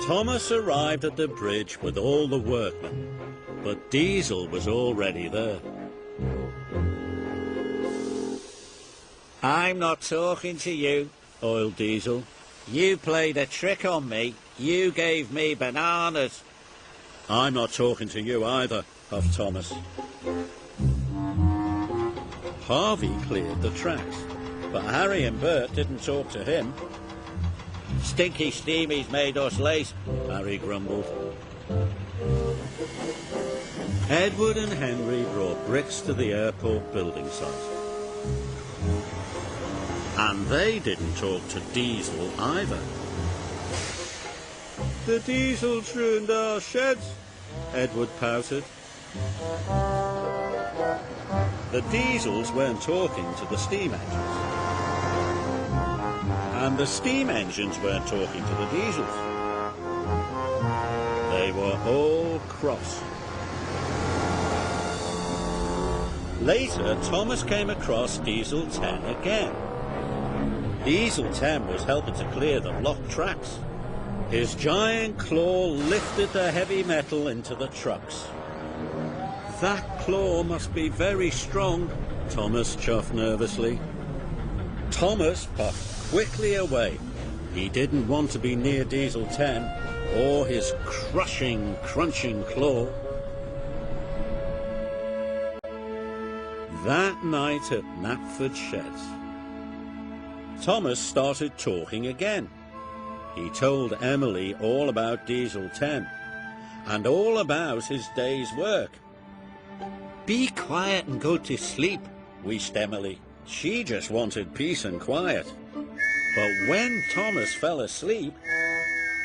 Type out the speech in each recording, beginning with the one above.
Thomas arrived at the bridge with all the workmen, but Diesel was already there. I'm not talking to you, oiled Diesel. You played a trick on me. You gave me bananas. I'm not talking to you either, puffed Thomas. Harvey cleared the tracks, but Harry and Bert didn't talk to him. Stinky Steamy's made us late, Harry grumbled. Edward and Henry brought bricks to the airport building site. And they didn't talk to Diesel either. The Diesel's ruined our sheds, Edward pouted. The Diesels weren't talking to the steam engines. And the steam engines weren't talking to the Diesels. They were all cross. Later, Thomas came across Diesel 10 again. Diesel 10 was helping to clear the blocked tracks. His giant claw lifted the heavy metal into the trucks. That claw must be very strong, Thomas chuffed nervously. Thomas puffed quickly away. He didn't want to be near Diesel 10 or his crushing, crunching claw. That night at Knapford Sheds, Thomas started talking again. He told Emily all about Diesel 10 and all about his day's work. Be quiet and go to sleep, wheezed Emily. She just wanted peace and quiet. But when Thomas fell asleep,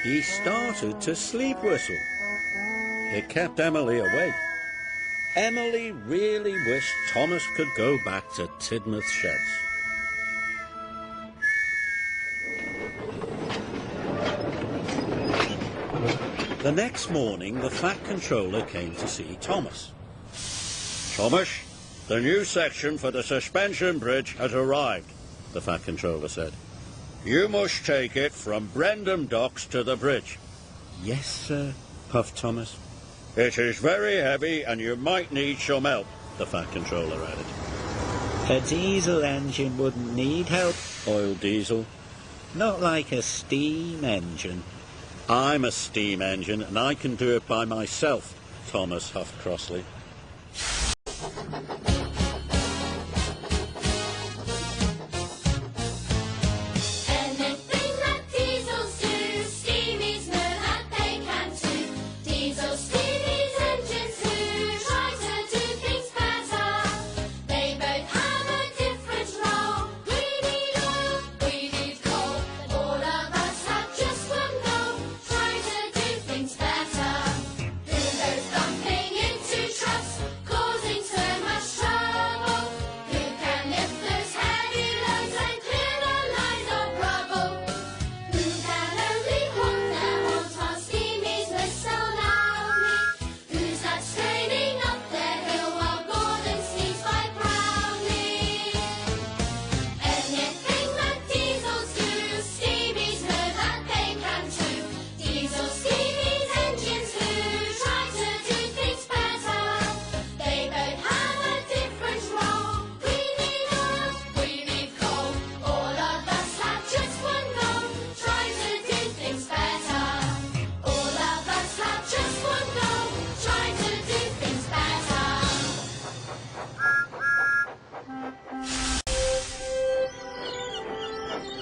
he started to sleep whistle. It kept Emily awake. Emily really wished Thomas could go back to Tidmouth Sheds. The next morning, the Fat Controller came to see Thomas. Thomas, the new section for the suspension bridge has arrived, the Fat Controller said. You must take it from Brendam Docks to the bridge. Yes, sir, puffed Thomas. It is very heavy and you might need some help, the Fat Controller added. A diesel engine wouldn't need help, oiled Diesel. Not like a steam engine. I'm a steam engine and I can do it by myself, Thomas huffed crossly.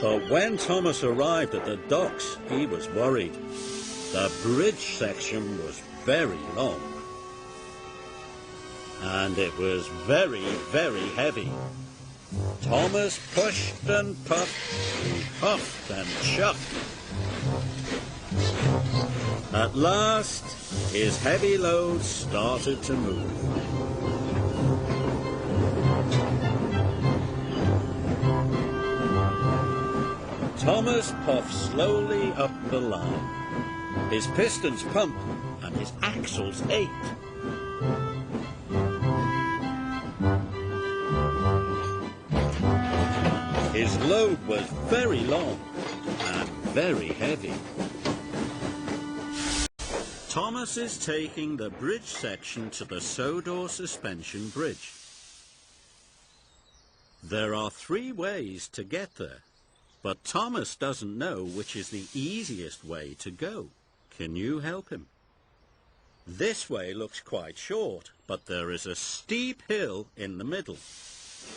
But when Thomas arrived at the docks, he was worried. The bridge section was very long. And it was very, very heavy. Thomas pushed and puffed, he puffed and chuffed. At last, his heavy load started to move. Thomas puffed slowly up the line. His pistons pumped and his axles ached. His load was very long and very heavy. Thomas is taking the bridge section to the Sodor suspension bridge. There are 3 ways to get there, but Thomas doesn't know which is the easiest way to go. Can you help him? This way looks quite short, but there is a steep hill in the middle.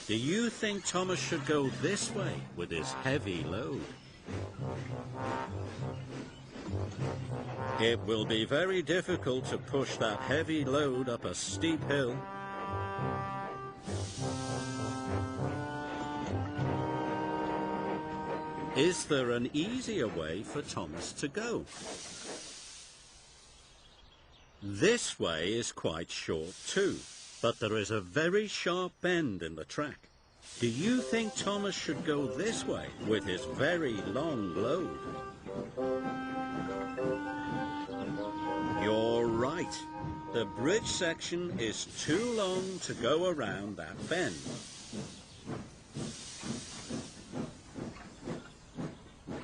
Do you think Thomas should go this way with his heavy load? It will be very difficult to push that heavy load up a steep hill. Is there an easier way for Thomas to go? This way is quite short too, but there is a very sharp bend in the track. Do you think Thomas should go this way with his very long load? You're right. The bridge section is too long to go around that bend.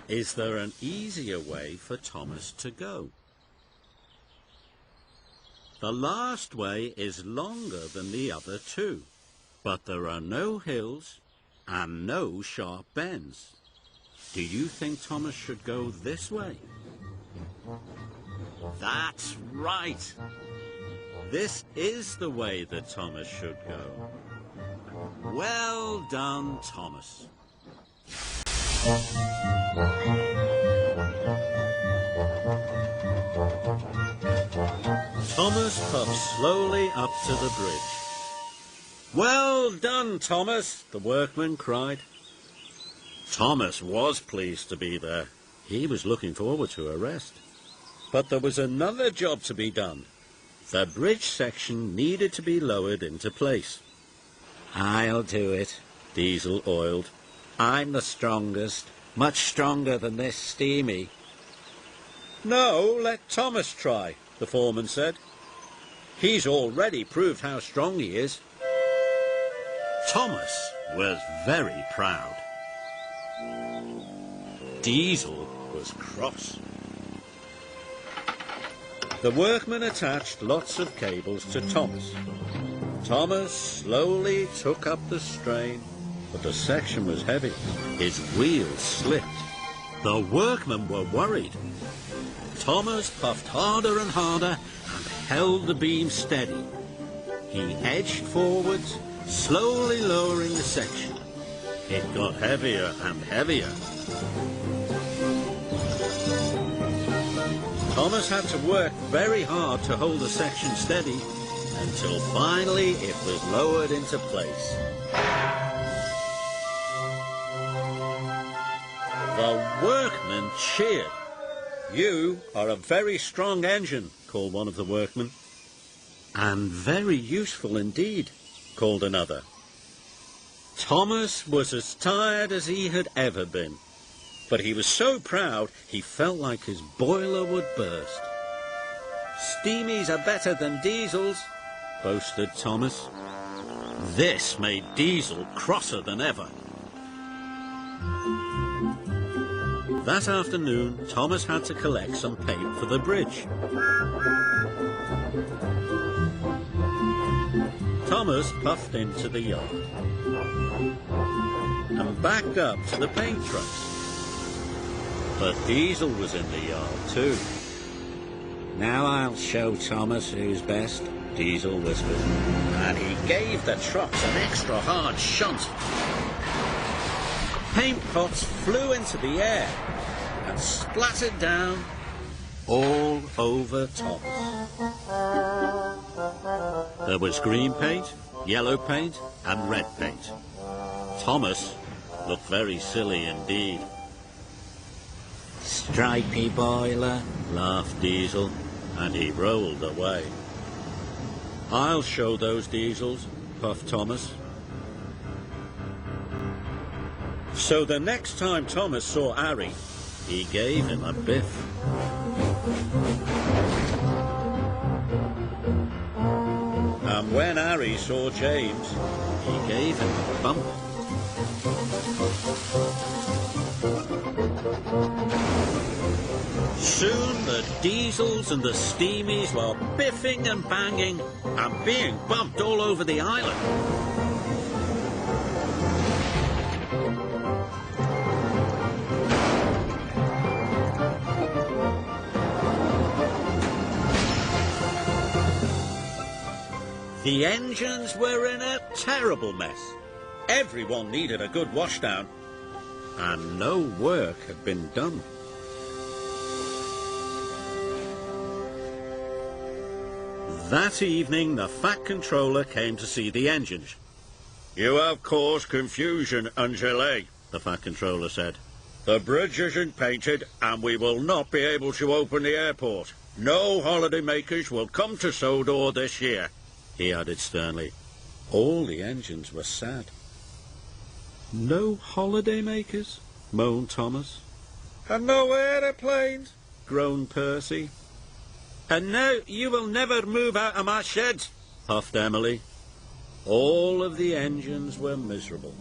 Is there an easier way for Thomas to go? The last way is longer than the other 2, but there are no hills and no sharp bends. Do you think Thomas should go this way? That's right. This is the way that Thomas should go. Well done, Thomas. Thomas puffed slowly up to the bridge. Well done, Thomas, the workman cried. Thomas was pleased to be there. He was looking forward to a rest. But there was another job to be done. The bridge section needed to be lowered into place. I'll do it, Diesel oiled. I'm the strongest, much stronger than this Steamy. No, let Thomas try, the foreman said. He's already proved how strong he is. Thomas was very proud. Diesel was cross. The workmen attached lots of cables to Thomas. Thomas slowly took up the strain, but the section was heavy. His wheels slipped. The workmen were worried. Thomas puffed harder and harder and held the beam steady. He edged forwards, slowly lowering the section. It got heavier and heavier. Thomas had to work very hard to hold the section steady until finally it was lowered into place. The workmen cheered. You are a very strong engine, called one of the workmen. And very useful indeed, called another. Thomas was as tired as he had ever been, but he was so proud he felt like his boiler would burst. Steamies are better than diesels, boasted Thomas. This made Diesel crosser than ever. That afternoon, Thomas had to collect some paint for the bridge. Thomas puffed into the yard and backed up to the paint trucks. But Diesel was in the yard too. Now I'll show Thomas who's best, Diesel whispered, and he gave the trucks an extra hard shunt. Paint pots flew into the air and splattered down all over Thomas. There was green paint, yellow paint and red paint. Thomas looked very silly indeed. Stripy boiler, laughed Diesel, and he rolled away. I'll show those Diesels, puffed Thomas. So the next time Thomas saw Harry, he gave him a biff. And when Harry saw James, he gave him a bump. Soon the diesels and the steamies were biffing and banging and being bumped all over the island. The engines were in a terrible mess. Everyone needed a good washdown, and no work had been done. That evening, the Fat Controller came to see the engines. "You have caused confusion, Angele," the Fat Controller said. "The bridge isn't painted, and we will not be able to open the airport. No holidaymakers will come to Sodor this year," he added sternly. All the engines were sad. "No holidaymakers?" moaned Thomas. "And no aeroplanes," groaned Percy. "And now you will never move out of my sheds," puffed Emily. All of the engines were miserable.